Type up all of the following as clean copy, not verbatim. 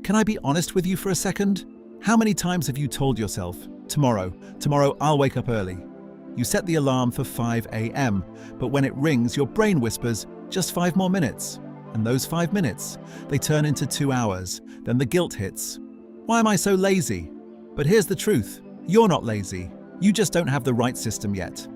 Can I be honest with you for a second? How many times have you told yourself, tomorrow I'll wake up early? You set the alarm for 5 a.m., but when it rings, your brain whispers, just 5 more minutes. And those 5 minutes, they turn into 2 hours. Then the guilt hits. Why am I so lazy? But here's the truth. You're not lazy. You just don't have the right system yet.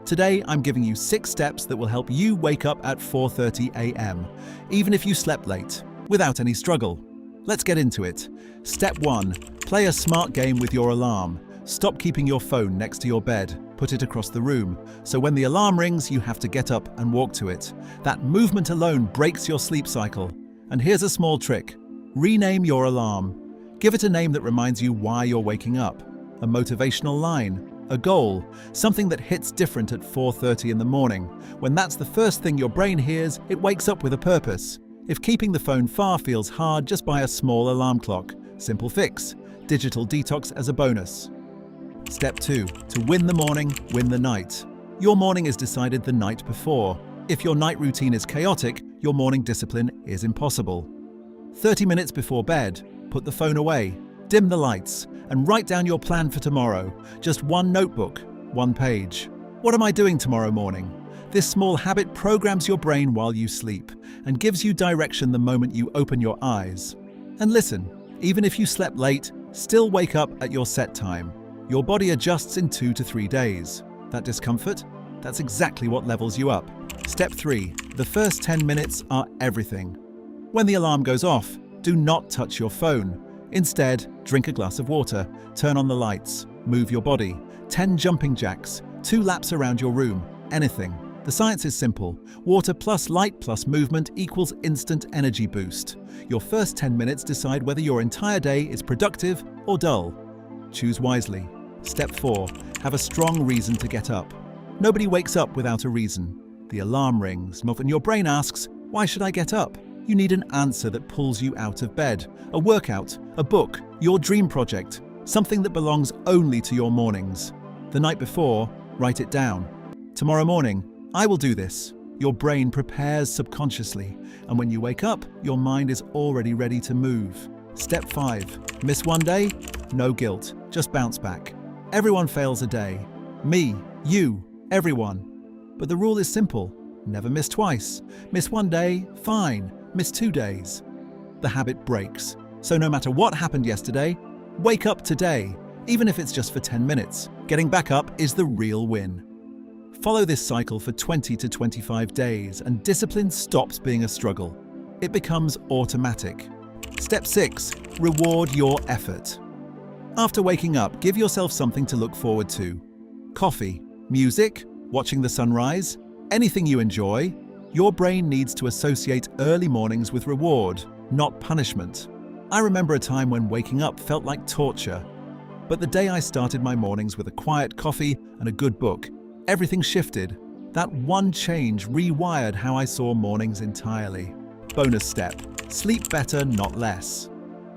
Today, I'm giving you 6 steps that will help you wake up at 4:30 a.m., even if you slept late, without any struggle. Let's get into it. Step 1. Play a smart game with your alarm. Stop keeping your phone next to your bed. Put it across the room, so when the alarm rings, you have to get up and walk to it. That movement alone breaks your sleep cycle. And here's a small trick. Rename your alarm. Give it a name that reminds you why you're waking up. A motivational line, a goal, something that hits different at 4:30 in the morning. When that's the first thing your brain hears, it wakes up with a purpose. If keeping the phone far feels hard, just buy a small alarm clock. Simple fix. Digital detox as a bonus. Step 2. To win the morning, win the night. Your morning is decided the night before. If your night routine is chaotic, your morning discipline is impossible. 30 minutes before bed, put the phone away, dim the lights, and write down your plan for tomorrow. Just one notebook, one page. What am I doing tomorrow morning? This small habit programs your brain while you sleep and gives you direction the moment you open your eyes. And listen, even if you slept late, still wake up at your set time. Your body adjusts in 2 to 3 days. That discomfort? That's exactly what levels you up. Step 3. The first 10 minutes are everything. When the alarm goes off, do not touch your phone. Instead, drink a glass of water, turn on the lights, move your body. 10 jumping jacks, 2 laps around your room, anything. The science is simple. Water plus light plus movement equals instant energy boost. Your first 10 minutes decide whether your entire day is productive or dull. Choose wisely. Step 4. Have a strong reason to get up. Nobody wakes up without a reason. The alarm rings, and your brain asks, why should I get up? You need an answer that pulls you out of bed. A workout, a book, your dream project, something that belongs only to your mornings. The night before, write it down. Tomorrow morning, I will do this. Your brain prepares subconsciously, and when you wake up, your mind is already ready to move. Step 5. Miss one day? No guilt, just bounce back. Everyone fails a day. Me, you, everyone. But the rule is simple. Never miss twice. Miss one day, fine. Miss 2 days. The habit breaks. So no matter what happened yesterday, wake up today, even if it's just for 10 minutes. Getting back up is the real win. Follow this cycle for 20 to 25 days and discipline stops being a struggle. It becomes automatic. Step 6. Reward your effort. After waking up, give yourself something to look forward to. Coffee, music, watching the sunrise, anything you enjoy. Your brain needs to associate early mornings with reward, not punishment. I remember a time when waking up felt like torture. But the day I started my mornings with a quiet coffee and a good book, everything shifted. That one change rewired how I saw mornings entirely. Bonus step. Sleep better, not less.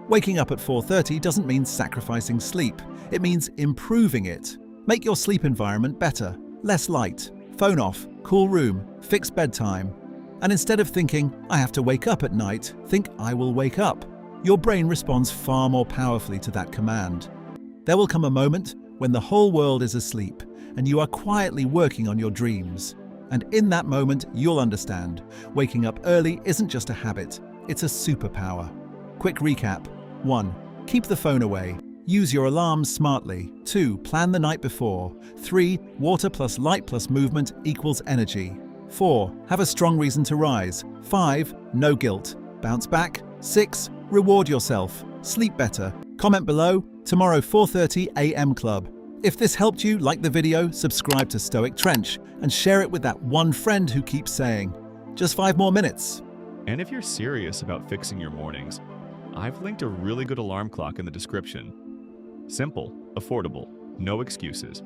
Waking up at 4:30 doesn't mean sacrificing sleep. It means improving it. Make your sleep environment better. Less light, phone off, cool room, fixed bedtime. And instead of thinking, I have to wake up at night, think I will wake up. Your brain responds far more powerfully to that command. There will come a moment when the whole world is asleep and you are quietly working on your dreams. And in that moment, you'll understand. Waking up early isn't just a habit, it's a superpower. Quick recap. 1. Keep the phone away. Use your alarms smartly. 2. Plan the night before. 3. Water plus light plus movement equals energy. 4. Have a strong reason to rise. 5. No guilt. Bounce back. 6. Reward yourself. Sleep better. Comment below. Tomorrow 4:30 a.m. Club. If this helped you, like the video, subscribe to Stoic Trench, and share it with that one friend who keeps saying, just 5 more minutes. And if you're serious about fixing your mornings, I've linked a really good alarm clock in the description. Simple, affordable, no excuses.